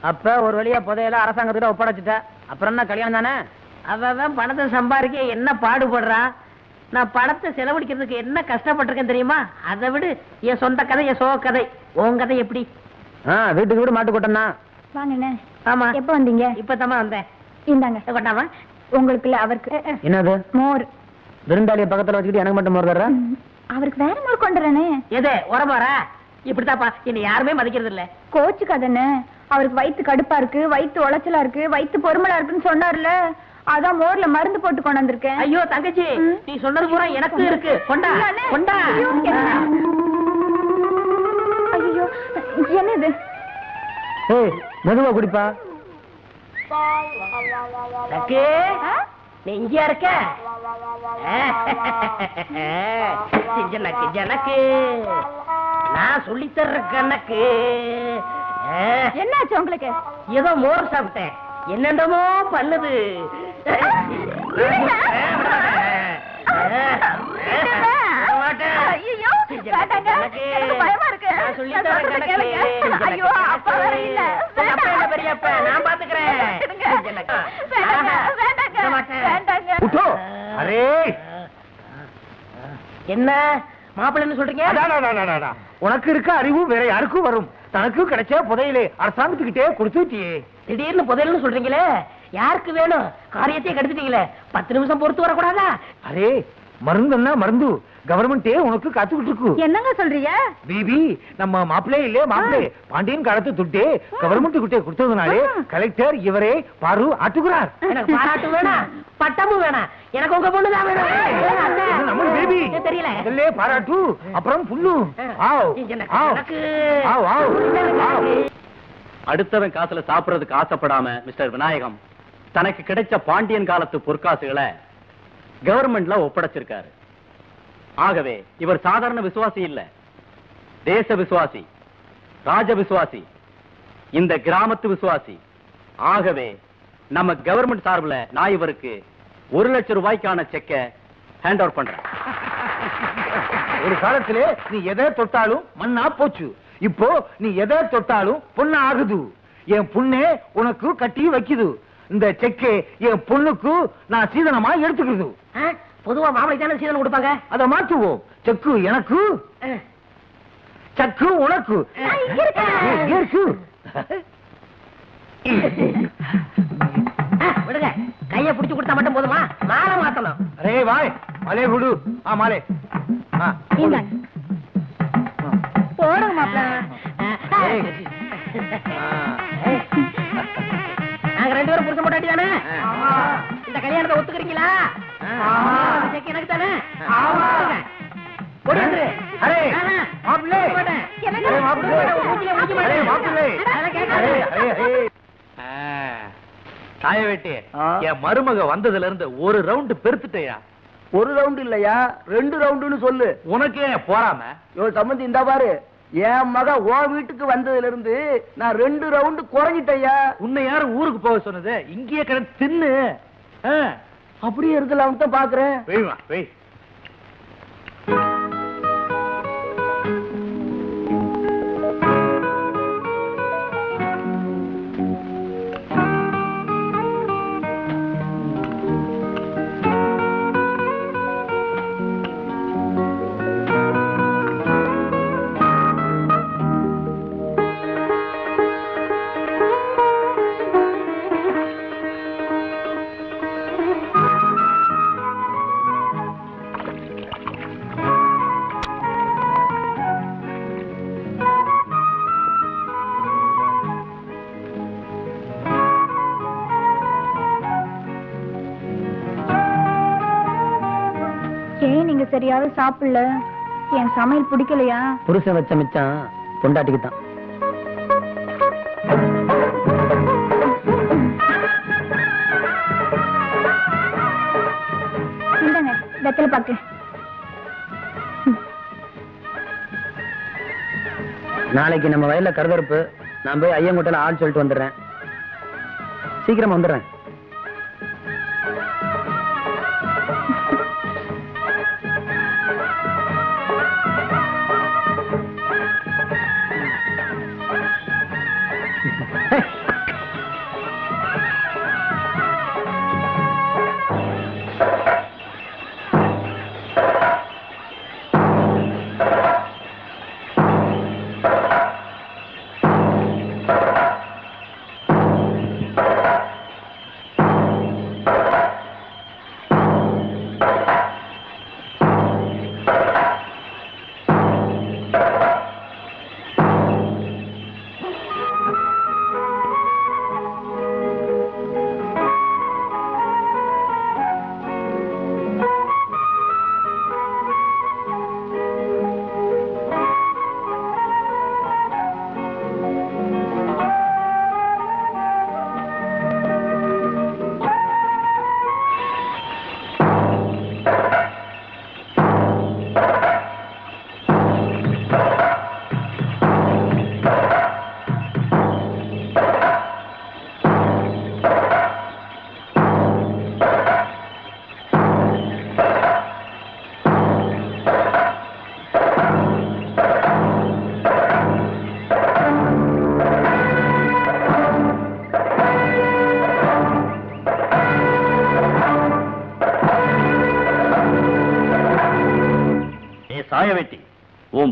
அப்ப ஒரு வழியா புதையல அரசாங்கத்திட்ட ஒப்படைச்சிட்ட. அப்புறம் என்ன கல்யாணம் தானே? அவன் பணத்தை சம்பாதிக்க என்ன பாடுபடுறான். நான் பணத்தை செலவழிக்கிறதுக்கு என்ன கஷ்டப்பட்டிருக்கேன் தெரியுமா? அதை விடு. என் சொந்த கதை, என் சோக கதை. உன் கதை எப்படி? வீட்டுக்கு வீடு மாட்டு கொட்டா. வாங்கண்ணே. ஆமா, எப்ப வந்தீங்க? இப்பதாம்மா வந்தேன். இந்தாங்க. கொட்டாமா உங்களுக்கு இல்ல, அவருக்கு. என்னது? மோர். விருந்தாளிய பக்கத்துல வச்சுக்கிட்டு எனக்கு மட்டும் மோர் தர்ற? அவருக்கு வேற மோர் கொண்டுறேனே. எது உரமாரா? இப்படித்தாப்பா என்னை யாருமே மதிக்கிறது இல்ல. கோச்சுக்காதண்ணே. அவருக்கு வயிற்று கடுப்பா இருக்கு, வயிற்று உளைச்சலா இருக்கு, வயிற்று பொறுமலா இருக்குன்னு சொன்னார்ல, அதான் மோர்ல மருந்து போட்டு கொண்டு வந்திருக்கேன். ஐயோ தங்கச்சி, நீ சொன்னது பூரா எனக்கு இருக்கு. கொண்டா கொண்டா. ஐயோ என்னது? மெதுவா குடிப்பா. நீ இங்கயா இருக்க? ஜனக்கு நான் சொல்லி தர்ற கணக்கு. என்னாச்சு உங்களுக்கு? ஏதோ மோர் சாப்பிட்டேன், என்னென்னமோ பண்ணுது. என்ன மாப்பிள்ளை சொல்றீங்க? உனக்கு இருக்க அறிவு வேற யாருக்கும் வரும். தனக்கு கிடைச்ச புதையிலே அரசாங்கத்துக்கிட்டே கொடுத்துட்டியே. திடீர்னு புதையல்னு சொல்றீங்களே, யாருக்கு வேணும்? காரியத்தையே கெடுத்துட்டீங்களே, 10 நிமிஷம் பொறுத்து வரக்கூடாதா? அரே மருந்துன்னா மருந்து கவர்மெண்டே உனக்கு காத்துக்கிட்டு இருக்கு. என்னங்க சொல்றீங்க? பேபி நம்ம மாப்பிள்ளை இல்லே மாப்பிள்ளை பாண்டியன் காலத்து துட்டே கவர்மெண்ட் கிட்டே கொடுத்ததுனாலே கலெக்டர் இவரே பாரு ஆட்டுகிறார். எனக்கு பாராட்டு வேணாம், பட்டமும் வேணாம், எனக்கு உங்க பொண்ணுதான் வேணும். நம்ம பேபி தெரியல இதல்லே பாராட்டு அப்புறம் புல்லு. அடுத்தவன் காசுல சாப்பிடுறதுக்கு ஆசைப்படாம மிஸ்டர் விநாயகம் தனக்கு கிடைச்ச பாண்டியன் காலத்து பொற்காசுகளை கவர்மெண்ட்ல ஒப்படைச்சிருக்காரு. ஆகவே இவர் சாதாரண விசுவாசி இல்ல, தேச விசுவாசி, ராஜ விசுவாசி, இந்த கிராமத்து விசுவாசி. ஆகவே நம்ம கவர்மெண்ட் சார்பில் நான் இவருக்கு 1 லட்சம் ரூபாய்க்கான செக்கை ஹேண்ட் ஓவர் பண்றேன். ஒரு காலத்திலே நீ எதை தொட்டாலும் மண்ணா போச்சு, இப்போ நீ எதை தொட்டாலும் பொண்ணா ஆகுது. என் புண்ணே உனக்கு கட்டி வைக்குது. இந்த செக்கே என் பொண்ணுக்கு நான் சீதனமா எடுத்துக்கிறது. பொதுவா மாப்பிளை தானே சீதனம் கொடுப்பாங்க, அதை மாற்றுவோம். செக்கு எனக்கு, சக்கு உனக்கு. விடுங்க, கைய புடிச்சு கொடுத்தா மட்டும் போதுமா? மாலை மாத்தணும். அரே வாய் மாலே குடு. மாலே போடுங்க மாப்பிள்ள. நாங்க 2 பேரும் புருஷன் பொண்டாட்டி தானே? இந்த கல்யாணத்தை ஒத்துக்கிறீங்களா? எனக்கு தானே? தாய வேட்டி என் மருமக வந்ததுல இருந்து ஒரு ரவுண்டு பெருத்துட்டயா? 1 ரவுண்ட் இல்லையா, 2 ரவுண்டுன்னு சொல்லு. உனக்கு ஏன் போறாம? சம்பந்தி இந்த பாரு, என் மக ஓ வீட்டுக்கு வந்ததுல இருந்து நான் 2 ரவுண்டு குறைஞ்சிட்டையா. உன்னை யாரு ஊருக்கு போக சொன்னது? இங்கேயே கிடந்து தின்னு. அப்படியே இருக்கலாம் தான் பாக்குறேன். சரியாவே சாப்பிடல. என் சமையல் பிடிக்கலையா? புருஷன் வச்ச மிச்சம் பொண்டாட்டிக்கு தான். இந்தாங்க வெத்தலை பாக்கு. நாளைக்கு நம்ம வயல்ல கருதறுப்பு. நான் போய் ஐயங்கோட்டையில ஆள் சொல்லிட்டு வந்துடுறேன். சீக்கிரம் வந்துடுறேன்.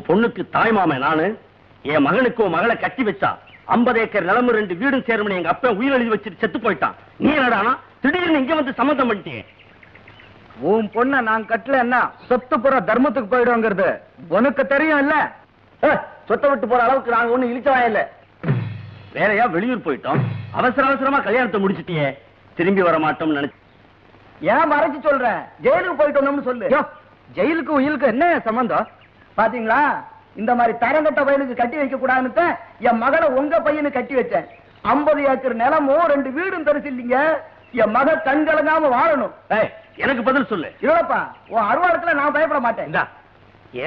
உன் பொண்ணுக்கு தாய்மாமன் நானு, என் மகனுக்கு உன் மகளை கட்டி வச்சா 50 ஏக்கர் நிலமு 2 வீடும் சேருமனு எங்க அப்பா உயிர் எழுதி வச்சுட்டு செத்து போயிட்டான். நீ என்னடானா திடீர்னு இங்க வந்து சம்மந்தம் பண்ணிட்டே? உன் பொண்ண நான் கட்டலன்னா சொத்து புற தர்மத்துக்கு போயிடுவாங்கிறது உனக்கு தெரியும் இல்ல? சொத்தை விட்டு போற அளவுக்கு நாங்க ஒண்ணு இழிச்சவா இல்ல. வேறையா வெளியூர் போயிட்டோம், அவசர அவசரமா கல்யாணத்தை முடிச்சிட்டியே, திரும்பி வர மாட்டோம்னு நினைச்சு. ஏன் மறைச்சு சொல்றேன்? ஜெயிலுக்கு போயிட்டு வந்தோம்னு சொல்லு. ஜெயிலுக்கு உயிலுக்கு என்ன சம்பந்தம்? பாத்தீங்களா, இந்த மாதிரி தரங்கட்ட வயலுக்கு கட்டி வைக்க கூடாதுன்னு என் மகளை உங்க பையனு கட்டி வச்சேன். 50 ஏக்கர் நிலமும் 2 வீடும் தரிசி இல்லீங்க. என் மக கண் கலங்காம வாழணும். எனக்கு பதில் சொல்லு. இல்லப்பா, உன் அருவாளத்துல நான் பயப்பட மாட்டேன். இந்தா,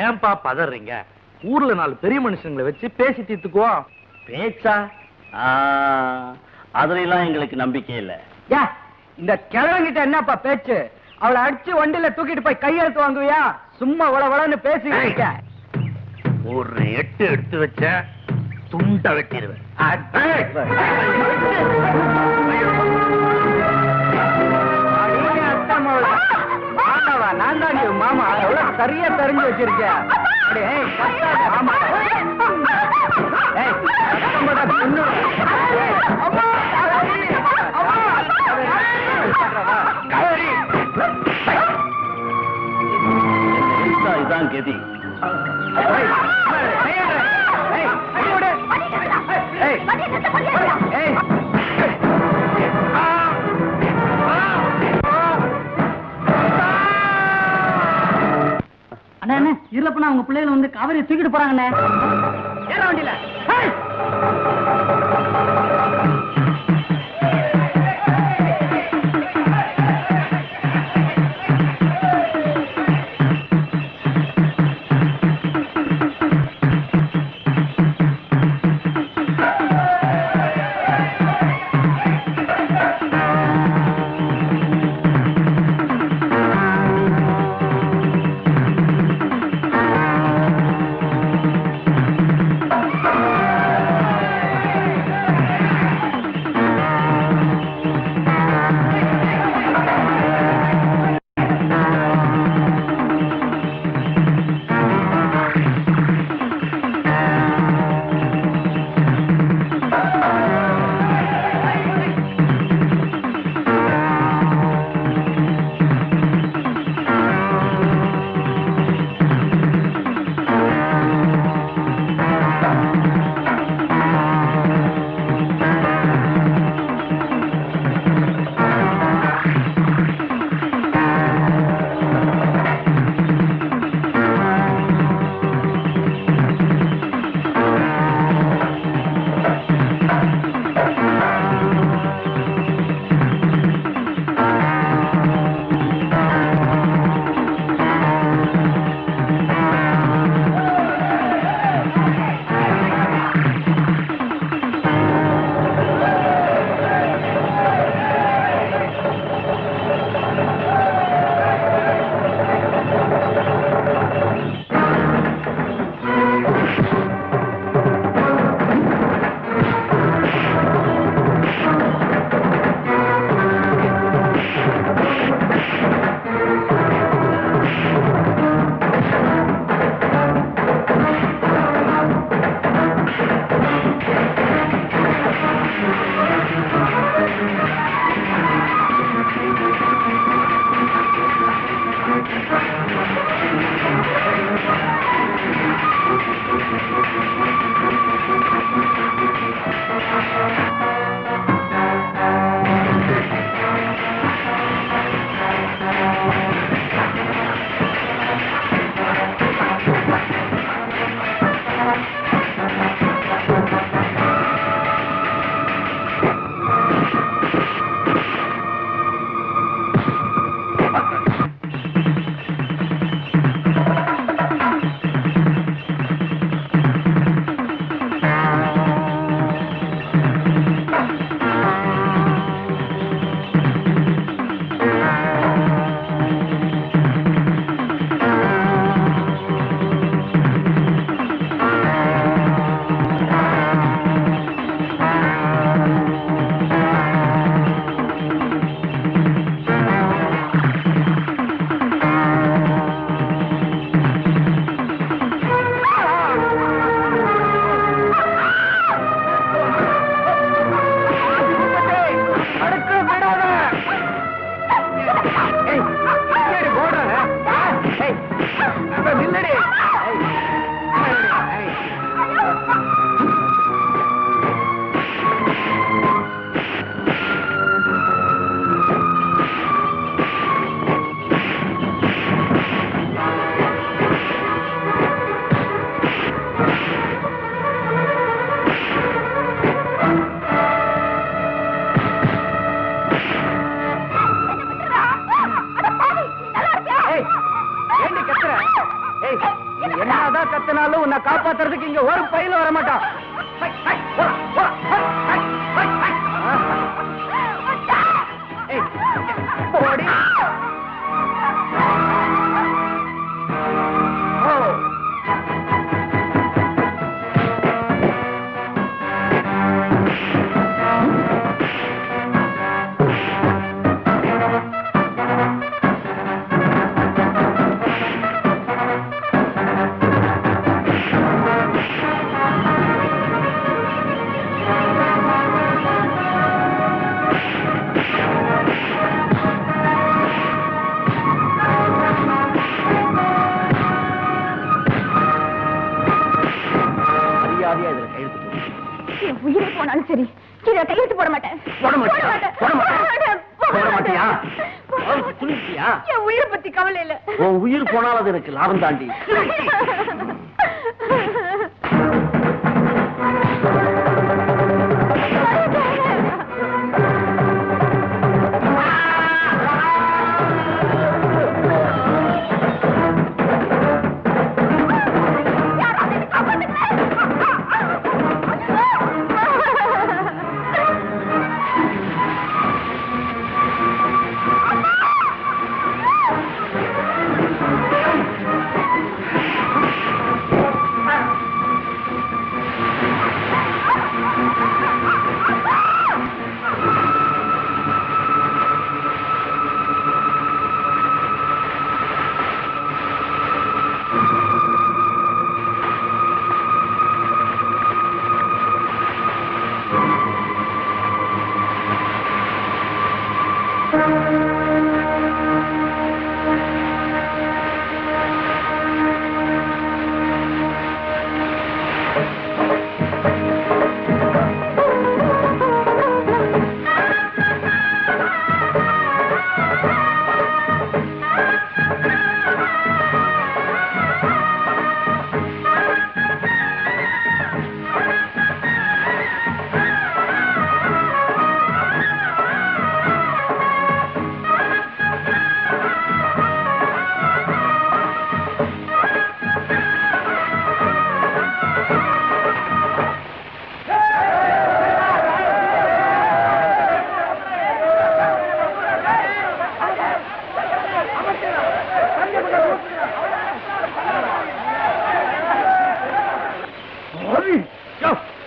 ஏன்பா பதறீங்க? ஊர்ல 4 பெரிய மனுஷங்களை வச்சு பேசி தீர்த்துக்குவோம். பேச்சா? அதுல எங்களுக்கு நம்பிக்கை இல்ல. இந்த கிழங்கிட்ட என்னப்பா பேச்சு? அவளை அடிச்சு வண்டியில தூக்கிட்டு போய் கையெழுத்து வாங்குவியா? சும்மா வளவளன்னு பேசிட்டு இருக்க. ஒரு 8 எடுத்து வச்ச துண்ட வெட்டிடுவேன். நான் தான் மாமா எவ்வளவு சரியா தெரிஞ்சு வச்சிருக்கேன். இதான் கதி. அண்ணா இருளப்பண்ணா அவங்க பிள்ளைகள் வந்து காவிரி தூக்கிட்டு போறாங்கண்ணே. ஏற வண்டியில. இங்க ஒரு பையில வர மாட்டான். உயிரை போனாலும் சரி இதை கையெழுத்து போட மாட்டேன். என் உயிரை பத்தி கவலை இல்ல. உயிர் போனால் அது எனக்கு லாபம் தாண்டி.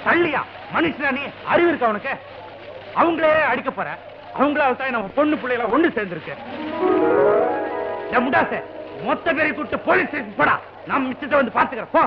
தள்ளியா மனுஷனா நீ? அறிவு இருக்கா உனக்கு? அவங்களே அடிக்க போற. அவங்களால தான் நம்ம பொண்ணு பிள்ளைகளை ஒண்ணு சேர்ந்திருக்கு. முண்டாச மொத்த பேரை கூட்டு போலீஸ் ஸ்டேஷன் போடா. நான் மிச்சத்தை வந்து பாத்துக்கிறேன். போ.